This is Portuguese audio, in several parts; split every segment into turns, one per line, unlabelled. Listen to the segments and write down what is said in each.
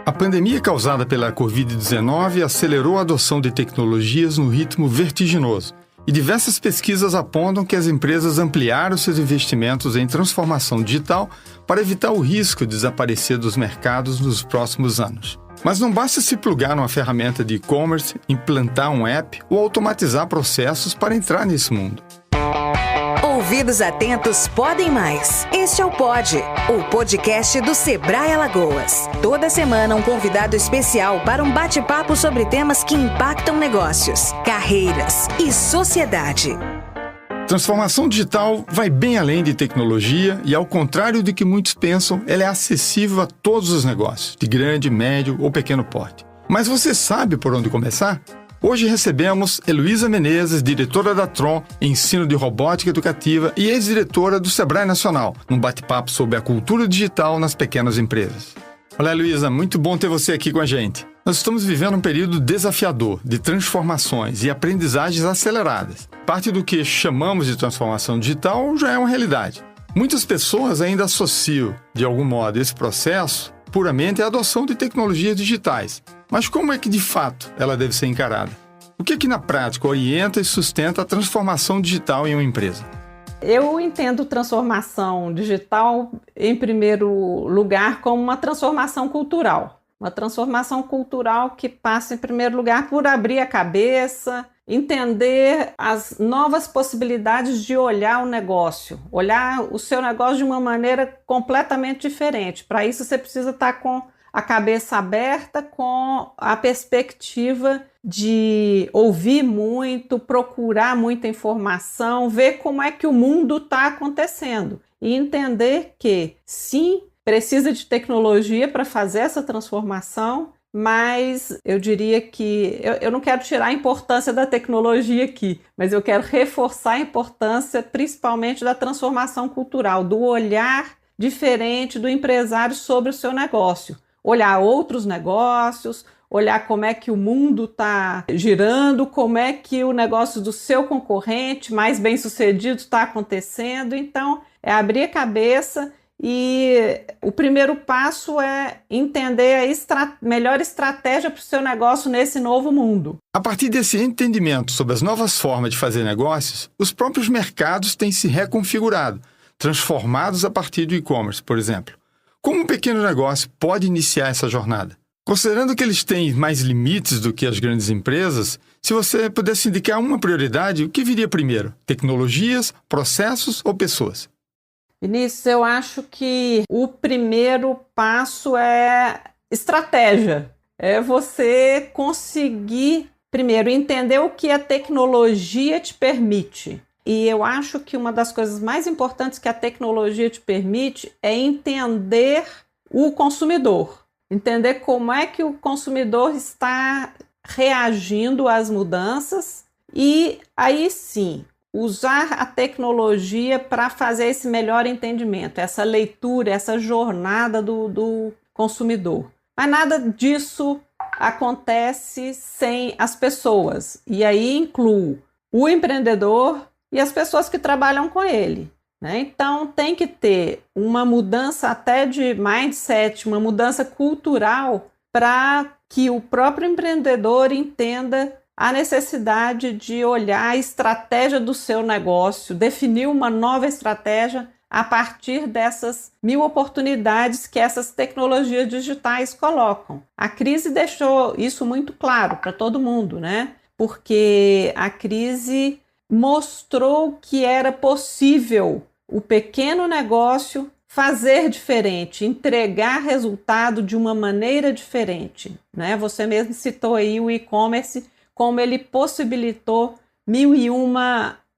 A pandemia causada pela Covid-19 acelerou a adoção de tecnologias no ritmo vertiginoso. E diversas pesquisas apontam que as empresas ampliaram seus investimentos em transformação digital para evitar o risco de desaparecer dos mercados nos próximos anos. Mas não basta se plugar numa ferramenta de e-commerce, implantar um app ou automatizar processos para entrar nesse mundo.
Ouvidos atentos podem mais. Este é o Pod, o podcast do Sebrae Alagoas. Toda semana um convidado especial para um bate-papo sobre temas que impactam negócios, carreiras e sociedade.
Transformação digital vai bem além de tecnologia e, ao contrário do que muitos pensam, ela é acessível a todos os negócios, de grande, médio ou pequeno porte. Mas você sabe por onde começar? Hoje recebemos Heloísa Menezes, diretora da Tron, Ensino de Robótica Educativa e ex-diretora do Sebrae Nacional, num bate-papo sobre a cultura digital nas pequenas empresas. Olá, Heloísa, muito bom ter você aqui com a gente. Nós estamos vivendo um período desafiador de transformações e aprendizagens aceleradas. Parte do que chamamos de transformação digital já é uma realidade. Muitas pessoas ainda associam, de algum modo, esse processo puramente à adoção de tecnologias digitais. Mas como é que, de fato, ela deve ser encarada? O que na prática orienta e sustenta a transformação digital em uma empresa?
Eu entendo transformação digital, em primeiro lugar, como uma transformação cultural. Uma transformação cultural que passa, em primeiro lugar, por abrir a cabeça, entender as novas possibilidades de olhar o negócio, olhar o seu negócio de uma maneira completamente diferente. Para isso, você precisa estar com a cabeça aberta, com a perspectiva de ouvir muito, procurar muita informação, ver como é que o mundo está acontecendo e entender que, sim, precisa de tecnologia para fazer essa transformação, mas eu diria que eu não quero tirar a importância da tecnologia aqui, mas eu quero reforçar a importância principalmente da transformação cultural, do olhar diferente do empresário sobre o seu negócio. Olhar outros negócios, olhar como é que o mundo está girando, como é que o negócio do seu concorrente mais bem sucedido está acontecendo. Então, é abrir a cabeça e o primeiro passo é entender a melhor estratégia para o seu negócio nesse novo mundo.
A partir desse entendimento sobre as novas formas de fazer negócios, os próprios mercados têm se reconfigurado, transformados a partir do e-commerce, por exemplo. Como um pequeno negócio pode iniciar essa jornada? Considerando que eles têm mais limites do que as grandes empresas, se você pudesse indicar uma prioridade, o que viria primeiro? Tecnologias, processos ou pessoas?
Vinícius, eu acho que o primeiro passo é estratégia. É você conseguir, primeiro, entender o que a tecnologia te permite. E eu acho que uma das coisas mais importantes que a tecnologia te permite é entender o consumidor. Entender como é que o consumidor está reagindo às mudanças e aí sim, usar a tecnologia para fazer esse melhor entendimento, essa leitura, essa jornada do consumidor. Mas nada disso acontece sem as pessoas. E aí incluo o empreendedor e as pessoas que trabalham com ele, né? Então tem que ter uma mudança até de mindset, uma mudança cultural para que o próprio empreendedor entenda a necessidade de olhar a estratégia do seu negócio, definir uma nova estratégia a partir dessas 1000 oportunidades que essas tecnologias digitais colocam. A crise deixou isso muito claro para todo mundo, né? Porque a crise mostrou que era possível o pequeno negócio fazer diferente, entregar resultado de uma maneira diferente, né? Você mesmo citou aí o e-commerce, como ele possibilitou 1001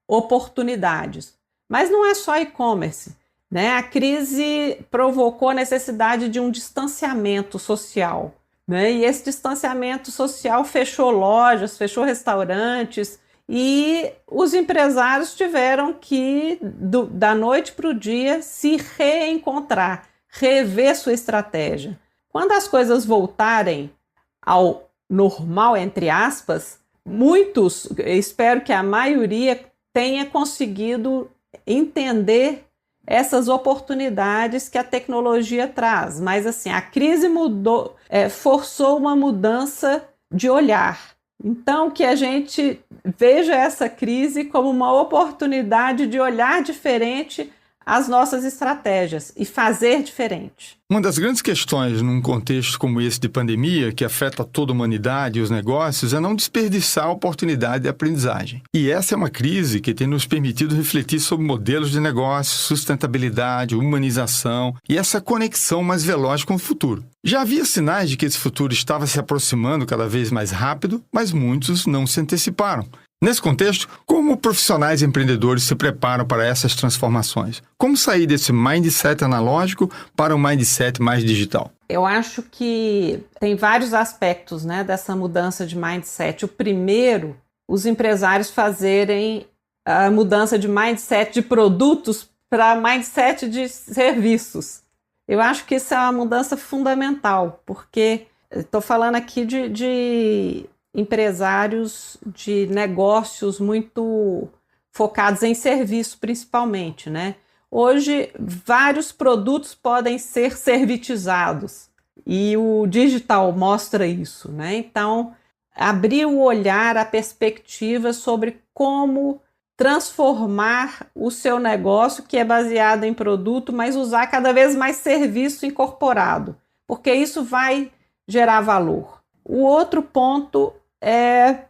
oportunidades. Mas não é só e-commerce, né? A crise provocou a necessidade de um distanciamento social, né? E esse distanciamento social fechou lojas, fechou restaurantes, e os empresários tiveram que, da noite para o dia, se reencontrar, rever sua estratégia. Quando as coisas voltarem ao normal, entre aspas, muitos, espero que a maioria, tenha conseguido entender essas oportunidades que a tecnologia traz. Mas assim, a crise forçou uma mudança de olhar. Então, que a gente veja essa crise como uma oportunidade de olhar diferente as nossas estratégias e fazer diferente.
Uma das grandes questões num contexto como esse de pandemia, que afeta toda a humanidade e os negócios, é não desperdiçar a oportunidade de aprendizagem. E essa é uma crise que tem nos permitido refletir sobre modelos de negócio, sustentabilidade, humanização e essa conexão mais veloz com o futuro. Já havia sinais de que esse futuro estava se aproximando cada vez mais rápido, mas muitos não se anteciparam. Nesse contexto, como profissionais e empreendedores se preparam para essas transformações? Como sair desse mindset analógico para um mindset mais digital?
Eu acho que tem vários aspectos, né, dessa mudança de mindset. O primeiro, os empresários fazerem a mudança de mindset de produtos para mindset de serviços. Eu acho que isso é uma mudança fundamental, porque estou falando aqui de empresários de negócios muito focados em serviço, principalmente, né? Hoje, vários produtos podem ser servitizados e o digital mostra isso, né? Então, abrir o olhar, a perspectiva sobre como transformar o seu negócio, que é baseado em produto, mas usar cada vez mais serviço incorporado, porque isso vai gerar valor. O outro ponto é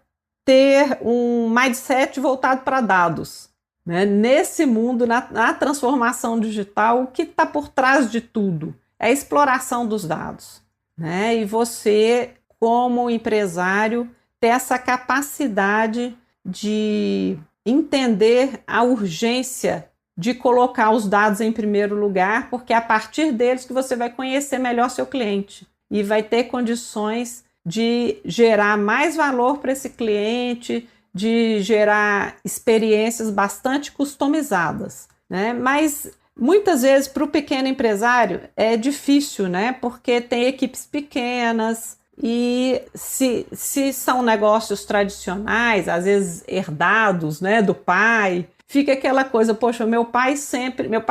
ter um mindset voltado para dados, né? Nesse mundo, na transformação digital, o que está por trás de tudo é a exploração dos dados, né? E você, como empresário, ter essa capacidade de entender a urgência de colocar os dados em primeiro lugar, porque é a partir deles que você vai conhecer melhor seu cliente e vai ter condições de gerar mais valor para esse cliente, de gerar experiências bastante customizadas, né? Mas muitas vezes para o pequeno empresário é difícil, né? Porque tem equipes pequenas e se são negócios tradicionais, às vezes herdados, né, do pai, fica aquela coisa, poxa, meu pai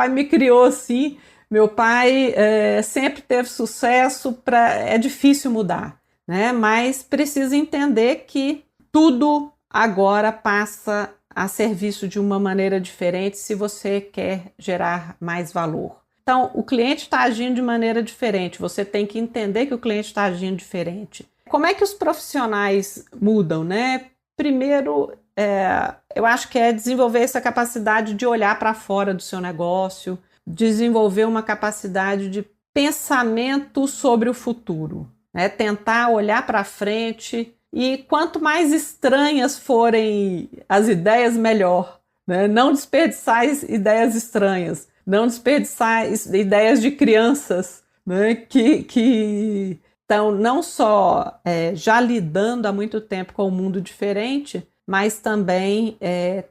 me criou assim, meu pai sempre teve sucesso, é difícil mudar, né? Mas precisa entender que tudo agora passa a serviço de uma maneira diferente se você quer gerar mais valor. Então, o cliente está agindo de maneira diferente, você tem que entender que o cliente está agindo diferente. Como é que os profissionais mudam, né? Primeiro, eu acho que é desenvolver essa capacidade de olhar para fora do seu negócio, desenvolver uma capacidade de pensamento sobre o futuro, né? Tentar olhar para frente e quanto mais estranhas forem as ideias, melhor, né? Não desperdiçar ideias estranhas, não desperdiçar ideias de crianças, né? Que estão não só já lidando há muito tempo com um mundo diferente, mas também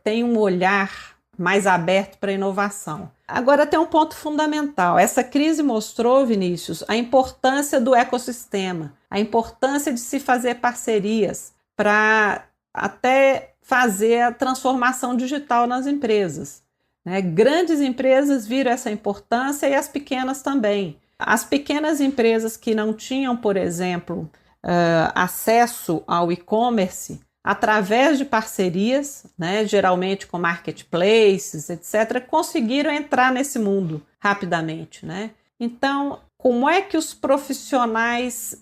tem um olhar mais aberto para a inovação. Agora tem um ponto fundamental. Essa crise mostrou, Vinícius, a importância do ecossistema, a importância de se fazer parcerias para até fazer a transformação digital nas empresas, né? Grandes empresas viram essa importância e as pequenas também. As pequenas empresas que não tinham, por exemplo, acesso ao e-commerce, através de parcerias, né, geralmente com marketplaces, etc., conseguiram entrar nesse mundo rapidamente, né? Então, como é que os profissionais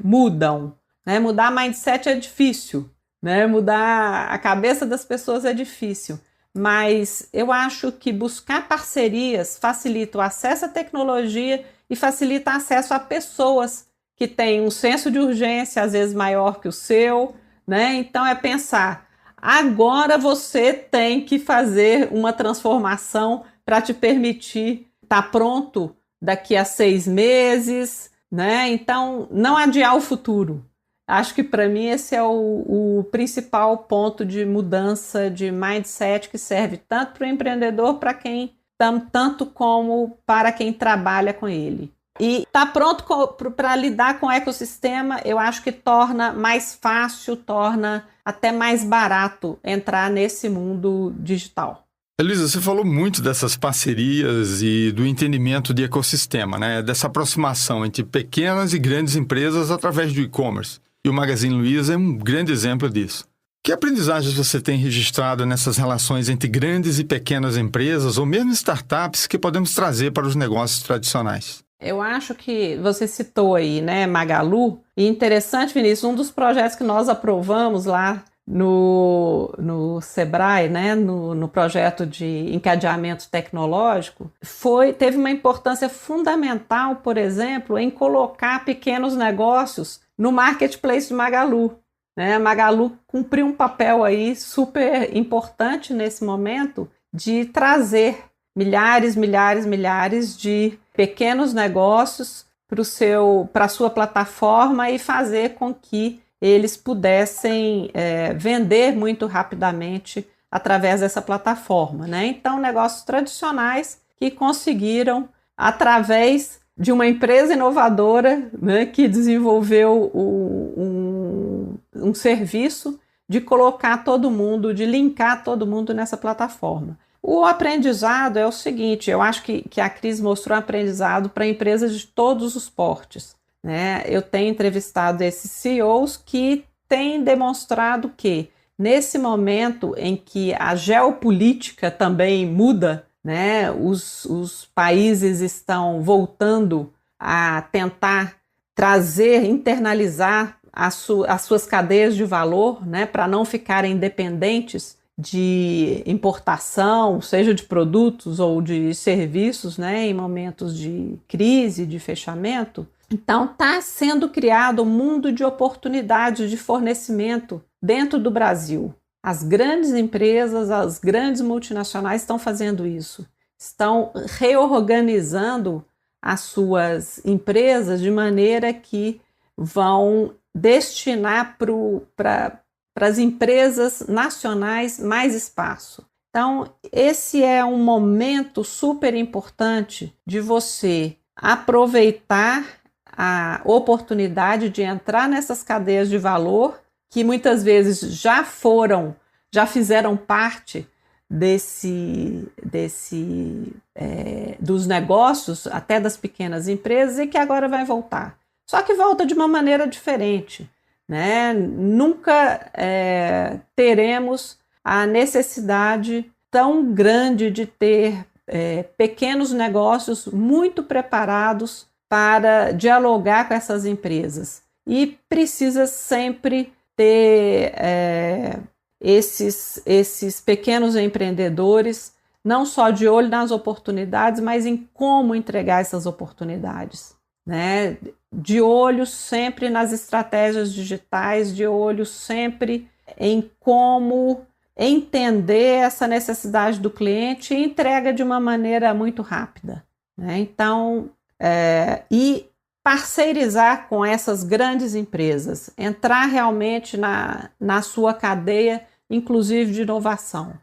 mudam? Né? Mudar mindset é difícil, né? Mudar a cabeça das pessoas é difícil, mas eu acho que buscar parcerias facilita o acesso à tecnologia e facilita o acesso a pessoas que têm um senso de urgência, às vezes maior que o seu, né? Então é pensar, agora você tem que fazer uma transformação para te permitir estar pronto daqui a 6 meses, né? Então não adiar o futuro. Acho que para mim esse é o principal ponto de mudança de mindset que serve tanto para o empreendedor, tanto como para quem trabalha com ele. E estar pronto para lidar com o ecossistema, eu acho que torna mais fácil, torna até mais barato entrar nesse mundo digital.
Luísa, você falou muito dessas parcerias e do entendimento de ecossistema, né? Dessa aproximação entre pequenas e grandes empresas através do e-commerce. E o Magazine Luiza é um grande exemplo disso. Que aprendizagens você tem registrado nessas relações entre grandes e pequenas empresas ou mesmo startups que podemos trazer para os negócios tradicionais?
Eu acho que você citou aí, né, Magalu, e interessante, Vinícius, um dos projetos que nós aprovamos lá no Sebrae, né, no projeto de encadeamento tecnológico, teve uma importância fundamental, por exemplo, em colocar pequenos negócios no marketplace de Magalu. Né? A Magalu cumpriu um papel aí super importante nesse momento de trazer milhares de pequenos negócios para a sua plataforma e fazer com que eles pudessem vender muito rapidamente através dessa plataforma. Né? Então, negócios tradicionais que conseguiram, através de uma empresa inovadora, né, que desenvolveu um serviço de colocar todo mundo, de linkar todo mundo nessa plataforma. O aprendizado é o seguinte, eu acho que a crise mostrou um aprendizado para empresas de todos os portes. Né? Eu tenho entrevistado esses CEOs que têm demonstrado que, nesse momento em que a geopolítica também muda, né? Os países estão voltando a tentar trazer, internalizar as suas cadeias de valor, né? Para não ficarem dependentes de importação, seja de produtos ou de serviços, né? Em momentos de crise, de fechamento. Então, está sendo criado um mundo de oportunidades de fornecimento dentro do Brasil. As grandes empresas, as grandes multinacionais estão fazendo isso. Estão reorganizando as suas empresas de maneira que vão destinar para as empresas nacionais mais espaço. Então, esse é um momento super importante de você aproveitar a oportunidade de entrar nessas cadeias de valor que muitas vezes já fizeram parte dos negócios, até das pequenas empresas, e que agora vai voltar. Só que volta de uma maneira diferente. Né? Nunca teremos a necessidade tão grande de ter pequenos negócios muito preparados para dialogar com essas empresas. E precisa sempre ter esses pequenos empreendedores, não só de olho nas oportunidades, mas em como entregar essas oportunidades. Né? De olho sempre nas estratégias digitais, de olho sempre em como entender essa necessidade do cliente e entrega de uma maneira muito rápida. Né? Então, e parceirizar com essas grandes empresas, entrar realmente na sua cadeia, inclusive de inovação.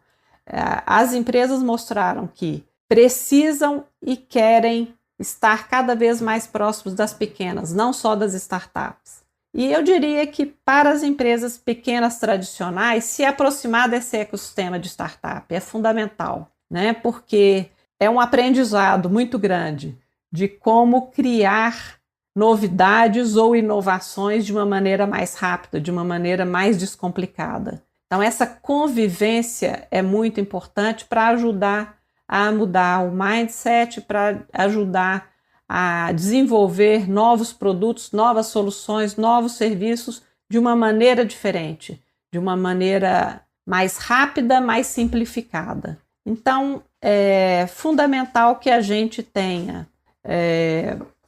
As empresas mostraram que precisam e querem estar cada vez mais próximos das pequenas, não só das startups. E eu diria que para as empresas pequenas tradicionais, se aproximar desse ecossistema de startup é fundamental, né? Porque é um aprendizado muito grande de como criar novidades ou inovações de uma maneira mais rápida, de uma maneira mais descomplicada. Então, essa convivência é muito importante para ajudar a mudar o mindset, para ajudar a desenvolver novos produtos, novas soluções, novos serviços de uma maneira diferente, de uma maneira mais rápida, mais simplificada. Então, é fundamental que a gente tenha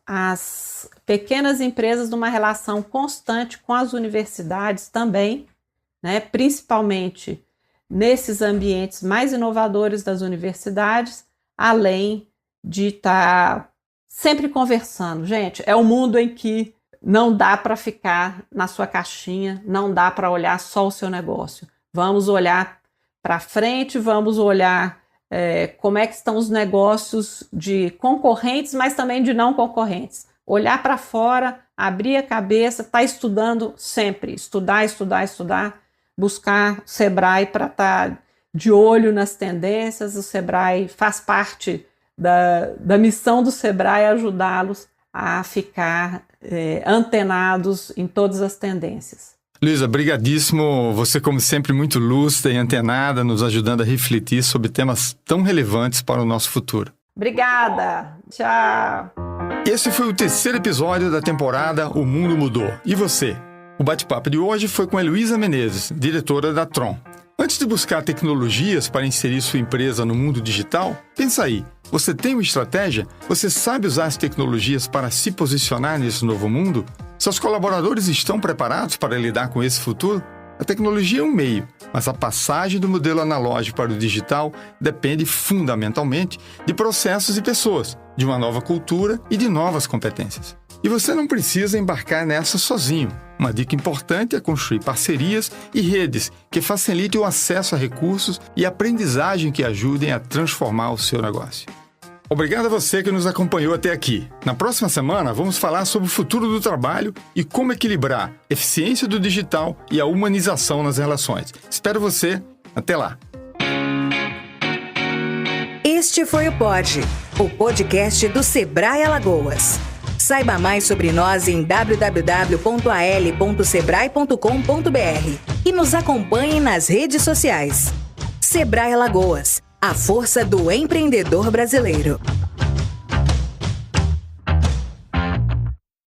as pequenas empresas numa relação constante com as universidades também, né? Principalmente nesses ambientes mais inovadores das universidades, além de estar sempre conversando. Gente, é um mundo em que não dá para ficar na sua caixinha, não dá para olhar só o seu negócio. Vamos olhar para frente, vamos olhar como é que estão os negócios de concorrentes, mas também de não concorrentes. Olhar para fora, abrir a cabeça, estar estudando sempre. Estudar, buscar Sebrae para estar de olho nas tendências. O Sebrae faz parte da missão do Sebrae ajudá-los a ficar antenados em todas as tendências.
Luísa, brigadíssimo. Você, como sempre, muito lúcida e antenada, nos ajudando a refletir sobre temas tão relevantes para o nosso futuro.
Obrigada. Tchau.
Esse foi o 3º episódio da temporada O Mundo Mudou. E você? O bate-papo de hoje foi com a Heloísa Menezes, diretora da Tron. Antes de buscar tecnologias para inserir sua empresa no mundo digital, pensa aí. Você tem uma estratégia? Você sabe usar as tecnologias para se posicionar nesse novo mundo? Seus colaboradores estão preparados para lidar com esse futuro? A tecnologia é um meio, mas a passagem do modelo analógico para o digital depende fundamentalmente de processos e pessoas, de uma nova cultura e de novas competências. E você não precisa embarcar nessa sozinho. Uma dica importante é construir parcerias e redes que facilitem o acesso a recursos e aprendizagem que ajudem a transformar o seu negócio. Obrigado a você que nos acompanhou até aqui. Na próxima semana, vamos falar sobre o futuro do trabalho e como equilibrar a eficiência do digital e a humanização nas relações. Espero você. Até lá.
Este foi o Pod, o podcast do Sebrae Alagoas. Saiba mais sobre nós em www.al.sebrae.com.br e nos acompanhe nas redes sociais. Sebrae Alagoas, a força do empreendedor brasileiro.